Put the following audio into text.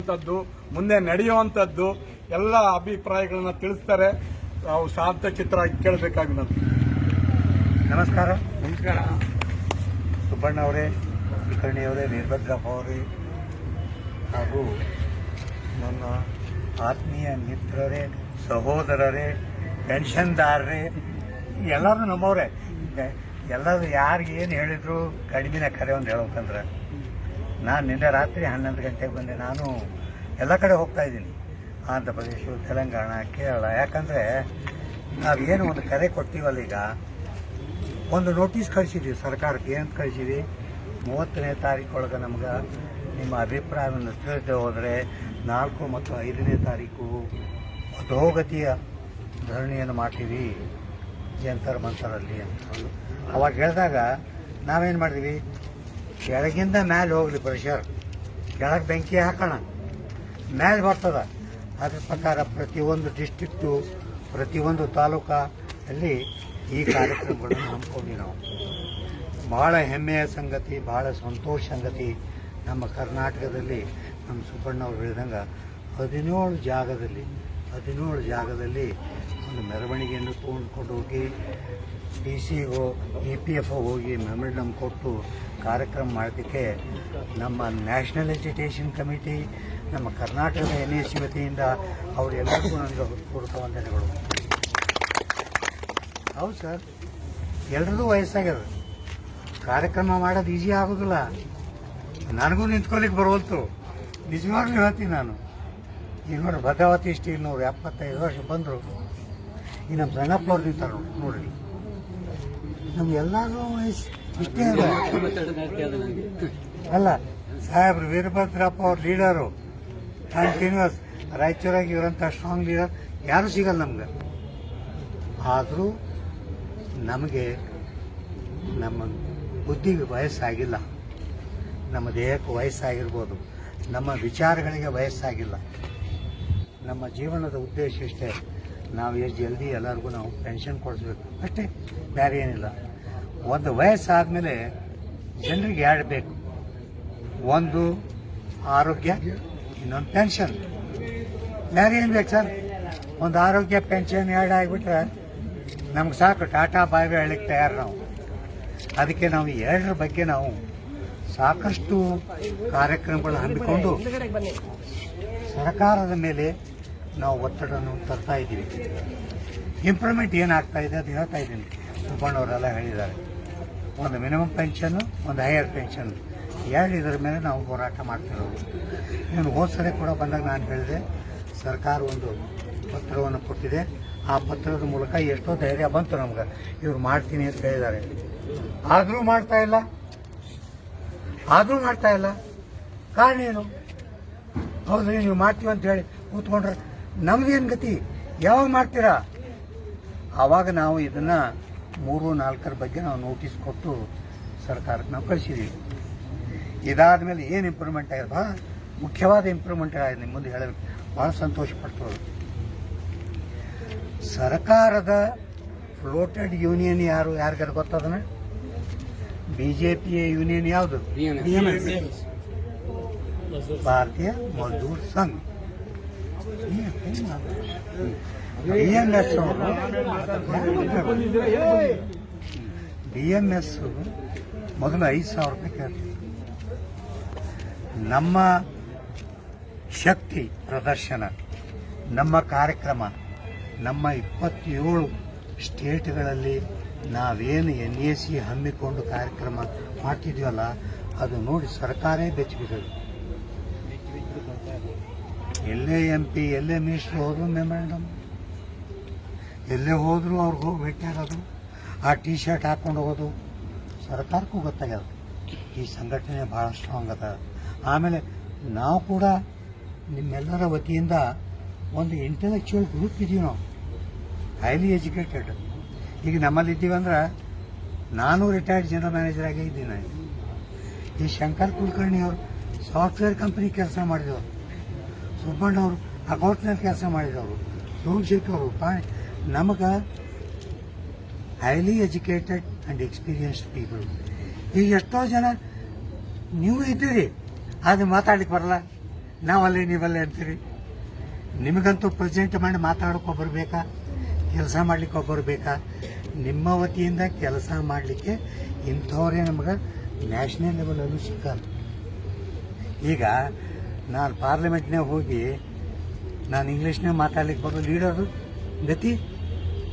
ಮಾಡುವಂಥದ್ದು, ಮುಂದೆ ನಡೆಯುವಂಥದ್ದು ಎಲ್ಲ ಅಭಿಪ್ರಾಯಗಳನ್ನ ತಿಳಿಸ್ತಾರೆ. ನಾವು ಶಾಂತ ಚಿತ್ರ ಕೇಳಬೇಕಾಗಿ ನಾನು. ನಮಸ್ಕಾರ. ಸುಬ್ಬಣ್ಣ ಅವರೇ, ಕುಲಕರ್ಣಿ ಅವರೇ, ವೀರಭದ್ರಪ್ಪ ಅವರೇ ಹಾಗೂ ನನ್ನ ಆತ್ಮೀಯ ಮಿತ್ರರೇ, ಸಹೋದರರೇ, ಪೆನ್ಷನ್ದಾರರೇ ಎಲ್ಲರೂ ನಮ್ಮವರೇ. ಎಲ್ಲರೂ ಯಾರಿಗೆ ಏನು ಹೇಳಿದ್ರು ಕಡಿಮೆನ ಕರೆ ಒಂದು ಹೇಳ್ಬೇಕಂದ್ರೆ, ನಾನು ನಿನ್ನೆ ರಾತ್ರಿ 11 ಗಂಟೆಗೆ ಬಂದೆ. ನಾನು ಎಲ್ಲ ಕಡೆ ಹೋಗ್ತಾ ಇದ್ದೀನಿ, ಆಂಧ್ರ ಪ್ರದೇಶ, ತೆಲಂಗಾಣ, ಕೇರಳ. ಯಾಕಂದರೆ ನಾವೇನು ಒಂದು ಕರೆ ಕೊಡ್ತೀವಲ್ಲ, ಈಗ ಒಂದು ನೋಟಿಸ್ ಕಳಿಸಿದ್ದೀವಿ ಸರ್ಕಾರಕ್ಕೆ. ಏನು ಕಳಿಸಿದ್ವಿ? 30ನೇ ತಾರೀಕೊಳಗೆ ನಮ್ಗೆ ನಿಮ್ಮ ಅಭಿಪ್ರಾಯವನ್ನು ತಿಳಿಸದೆ ಹೋದರೆ 4 ಮತ್ತು 5ನೇ ತಾರೀಕು ಅಧೋಗತಿಯ ಧರಣಿಯನ್ನು ಮಾಡ್ತೀವಿ ಜಂತರ್ ಮಂತರಲ್ಲಿ ಅಂತ. ಅವಾಗ ಹೇಳಿದಾಗ ನಾವೇನು ಮಾಡಿದ್ವಿ, ಕೆಳಗಿಂದ ಮೇಲೆ ಹೋಗಲಿ ಪ್ರೆಷರ್, ಕೆಳಗೆ ಬೆಂಕಿ ಹಾಕೋಣ, ಮೇಲೆ ಬರ್ತದ. ಅದ್ರ ಪ್ರಕಾರ ಪ್ರತಿಯೊಂದು ಡಿಸ್ಟ್ರಿಕ್ಟು, ಪ್ರತಿಯೊಂದು ತಾಲೂಕಲ್ಲಿ ಈ ಕಾರ್ಯಕ್ರಮಗಳನ್ನು ಹಮ್ಮಿಕೊಂಡ್ವಿ ನಾವು. ಭಾಳ ಹೆಮ್ಮೆಯ ಸಂಗತಿ, ಭಾಳ ಸಂತೋಷ ಸಂಗತಿ. ನಮ್ಮ ಕರ್ನಾಟಕದಲ್ಲಿ ನಮ್ಮ ಸುಬ್ಬಣ್ಣವ್ರು ಹೇಳಿದಂಗೆ 17 ಜಾಗದಲ್ಲಿ ಒಂದು ಮೆರವಣಿಗೆಯನ್ನು ತೊಗೊಂಡ್ಕೊಂಡು ಹೋಗಿ DC-ಗೋ EPF ಹೋಗಿ ಮೆಮೊರಂಡಮ್ ಕೊಟ್ಟು ಕಾರ್ಯಕ್ರಮ ಮಾಡೋದಕ್ಕೆ ನಮ್ಮ ನ್ಯಾಷನಲ್ ಎಜುಕೇಷನ್ ಕಮಿಟಿ, ನಮ್ಮ ಕರ್ನಾಟಕದ NAC ವತಿಯಿಂದ ಅವರೆಲ್ಲರಿಗೂ ನನಗೆ ಹೃತ್ಪೂರ್ವಕ ವಂದನೆಗಳು. ಹೌದು ಸರ್, ಎಲ್ರಿಗೂ ವಯಸ್ಸಾಗ್ಯದ, ಕಾರ್ಯಕ್ರಮ ಮಾಡೋದು ಈಸಿ ಆಗೋದಿಲ್ಲ. ನನಗೂ ನಿಂತ್ಕೊಳ್ಳಿಕ್ಕೆ ಬರೋಲ್ತು, ನಿಜವಾಗ್ಲೂ ಹೇಳ್ತೀನಿ ನಾನು. ಈಗ ನೋಡ್ರಿ, ಭದ್ರಾವತಿ ಸ್ಟೀಲ್ನವ್ರು 75 ವರ್ಷ ಬಂದರು. ಈ ನಮ್ಮ ಸಣ್ಣಪ್ಪನವ್ರು ನಿಂತಾರ ನೋಡ್ರಿ, ನಮ್ಗೆಲ್ಲರೂ ವಯಸ್ಸು ಇಷ್ಟೇ ಅಲ್ಲ. ಸಾಹೇಬ್ರು ವೀರಭದ್ರಪ್ಪ ಅವ್ರ ಲೀಡರು, ಕಂಟಿನ್ಯೂಸ್ ರಾಯಚೂರಾಗಿ ಇವರಂಥ ಸ್ಟ್ರಾಂಗ್ ಲೀಡರ್ ಯಾರೂ ಸಿಗಲ್ಲ ನಮ್ಗೆ. ಆದರೂ ನಮಗೆ ನಮ್ಮ ಬುದ್ಧಿಗೆ ವಯಸ್ಸಾಗಿಲ್ಲ, ನಮ್ಮ ದೇಹಕ್ಕೆ ವಯಸ್ಸಾಗಿರ್ಬೋದು, ನಮ್ಮ ವಿಚಾರಗಳಿಗೆ ವಯಸ್ಸಾಗಿಲ್ಲ. ನಮ್ಮ ಜೀವನದ ಉದ್ದೇಶ ಇಷ್ಟೇ, ನಾವು ಎಷ್ಟು ಜಲ್ದಿ ಎಲ್ಲರಿಗೂ ನಾವು ಪೆನ್ಷನ್ ಕೊಡಿಸ್ಬೇಕು ಅಷ್ಟೇ, ಬೇರೆ ಏನಿಲ್ಲ. ಒಂದು ವಯಸ್ಸಾದಮೇಲೆ ಜನರಿಗೆ 2 ಬೇಕು, ಒಂದು ಆರೋಗ್ಯ, ಇನ್ನೊಂದು ಪೆನ್ಷನ್. ಬೇರೆ ಏನು ಬೇಕು ಸರ್? ಒಂದು ಆರೋಗ್ಯ, ಪೆನ್ಷನ್ 2 ಆಗಿಬಿಟ್ರೆ ನಮ್ಗೆ ಸಾಕು, ಟಾಟಾ ಬಾಯ್ ಬಾಯ್ ಹೇಳಕ್ಕೆ ತಯಾರು ನಾವು. ಅದಕ್ಕೆ ನಾವು 2ರ ಬಗ್ಗೆ ನಾವು ಸಾಕಷ್ಟು ಕಾರ್ಯಕ್ರಮಗಳು ಹಮ್ಮಿಕೊಂಡು ಸರ್ಕಾರದ ಮೇಲೆ ನಾವು ಒತ್ತಡವನ್ನು ತರ್ತಾ ಇದ್ದೀವಿ. ಇಂಪ್ರೂವ್ಮೆಂಟ್ ಏನಾಗ್ತಾ ಇದೆ ಅದು ಹೇಳ್ತಾ ಇದ್ದೀನಿ. ಸುಬ್ಬಣ್ಣವರೆಲ್ಲ ಹೇಳಿದ್ದಾರೆ, ಒಂದು ಮಿನಿಮಮ್ ಪೆನ್ಷನ್ನು, ಒಂದು ಹೈಯರ್ ಪೆನ್ಷನ್, 2 ಇದರ ಮೇಲೆ ನಾವು ಹೋರಾಟ ಮಾಡ್ತಿರೋದು. ಇನ್ನು ಹೋದ ಸರಿ ಕೂಡ ಬಂದಾಗ ನಾನು ಹೇಳಿದೆ, ಸರ್ಕಾರ ಒಂದು ಪತ್ರವನ್ನು ಕೊಟ್ಟಿದೆ. ಆ ಪತ್ರದ ಮೂಲಕ ಎಷ್ಟೋ ಧೈರ್ಯ ಬಂತು ನಮ್ಗೆ, ಇವ್ರು ಮಾಡ್ತೀನಿ ಅಂತ ಹೇಳಿದ್ದಾರೆ. ಆದರೂ ಮಾಡ್ತಾ ಇಲ್ಲ. ಕಾರಣ ಏನು? ಹೌದ್ರಿ, ನೀವು ಮಾಡ್ತೀವಿ ಅಂತ ಹೇಳಿ ಕೂತ್ಕೊಂಡ್ರೆ ನಮ್ದೇನು ಗತಿ? ಯಾವಾಗ ಮಾಡ್ತೀರಾ? ಆವಾಗ ನಾವು ಇದನ್ನು 3-4ರ ಬಗ್ಗೆ ನಾವು ನೋಟಿಸ್ ಕೊಟ್ಟು ಸರ್ಕಾರಕ್ಕೆ ನಾವು ಕಳಿಸಿದ್ದೀವಿ. ಇದಾದ ಮೇಲೆ ಏನು ಇಂಪ್ರೂವ್ಮೆಂಟ್ ಆಗಿದೆ, ಭಾಳ ಮುಖ್ಯವಾದ ಇಂಪ್ರೂವ್ಮೆಂಟ್ ಆಗಿದೆ. ನಿಮ್ಮ ಮುಂದೆ ಹೇಳಬೇಕು, ಭಾಳ ಸಂತೋಷ ಪಡ್ತದೆ. ಸರ್ಕಾರದ ಫ್ಲೋಟೆಡ್ ಯೂನಿಯನ್ ಯಾರಿಗಾರು ಗೊತ್ತದನ? BJPಯ ಯೂನಿಯನ್ ಯಾವುದು? ಭಾರತೀಯ ಮಜ್ದೂರ್ ಸಂಘ. BMS ಮೊದಲು 5,000 ರೂಪಾಯಿ ಕೇಳ್ತೀವಿ. ನಮ್ಮ ಶಕ್ತಿ ಪ್ರದರ್ಶನ, ನಮ್ಮ ಕಾರ್ಯಕ್ರಮ, ನಮ್ಮ 27 ಸ್ಟೇಟ್ಗಳಲ್ಲಿ ನಾವೇನು NAC ಹಮ್ಮಿಕೊಂಡು ಕಾರ್ಯಕ್ರಮ ಮಾಡ್ತಿದ್ವಲ್ಲ, ಅದು ನೋಡಿ ಸರ್ಕಾರೇ ಬೆಚ್ಚಿಬಿಟ್ಟದು. ಎಲ್ಲೇ MP, ಎಲ್ಲೇ ಮಿನಿಸ್ಟ್ರು ಹೋದ್ರು ಮೆಮೊರಂಡಮ್, ಎಲ್ಲೇ ಹೋದ್ರು ಅವ್ರಿಗೆ ಹೋಗಿ ಭೇಟಿಯಾಗೋದು, ಆ T-ಶರ್ಟ್ ಹಾಕ್ಕೊಂಡು ಹೋಗೋದು. ಸರ್ಕಾರಕ್ಕೂ ಗೊತ್ತಾಗ್ಯದ ಈ ಸಂಘಟನೆ ಭಾಳ ಸ್ಟ್ರಾಂಗ್ ಅದ. ಆಮೇಲೆ ನಾವು ಕೂಡ ನಿಮ್ಮೆಲ್ಲರ ವತಿಯಿಂದ ಒಂದು ಇಂಟೆಲೆಕ್ಚುವಲ್ ಗ್ರೂಪ್ ಇದ್ದೀವಿ ನಾವು, ಹೈಲಿ ಎಜುಕೇಟೆಡ್. ಈಗ ನಮ್ಮಲ್ಲಿ ಇದ್ದೀವಂದ್ರೆ, ನಾನು ರಿಟೈರ್ಡ್ ಜನರಲ್ ಮ್ಯಾನೇಜರ್ ಆಗೇ ಇದ್ದೀನಿ. ಈ ಶಂಕರ್ ಕುಲಕರ್ಣಿ ಅವರು ಸಾಫ್ಟ್ವೇರ್ ಕಂಪನಿ ಕೆಲಸ ಮಾಡಿದವರು, ಸುಬ್ಬಣ್ಣವರು ಅಕೌಂಟ್ನಲ್ಲಿ ಕೆಲಸ ಮಾಡಿದವರು, ಸೋಮಶೇಖರ್ ಅವರು. ನಮಗೆ highly educated and experienced people. ಈಗ ಎಷ್ಟೋ ಜನ ನೀವು ಇದ್ದೀರಿ, ಅದು ಮಾತಾಡ್ಲಿಕ್ಕೆ ಬರಲ್ಲ, ನಾವಲ್ಲೇ ನೀವಲ್ಲೇ ಅಂತೀರಿ. ನಿಮಗಂತೂ ಪ್ರೆಸೆಂಟ್ ಮಾಡಿ ಮಾತಾಡೋಕೆ ಒಬ್ಬರು ಬೇಕಾ, ಕೆಲಸ ಮಾಡ್ಲಿಕ್ಕೆ ಒಬ್ಬರು ಬೇಕಾ? ನಿಮ್ಮ ವತಿಯಿಂದ ಕೆಲಸ ಮಾಡಲಿಕ್ಕೆ ಇಂಥವರೇ ನಮ್ಗೆ ನ್ಯಾಷನಲ್ ಲೆವೆಲಲ್ಲೂ ಸಿಕ್ಕಾರ. ಈಗ ನಾನು ಪಾರ್ಲಿಮೆಂಟ್ನಾಗ ಹೋಗಿ ನಾನು ಇಂಗ್ಲೀಷ್ನಾಗ ಮಾತಾಡ್ಲಿಕ್ಕೆ ಬರೋ ಲೀಡರು ಗತಿ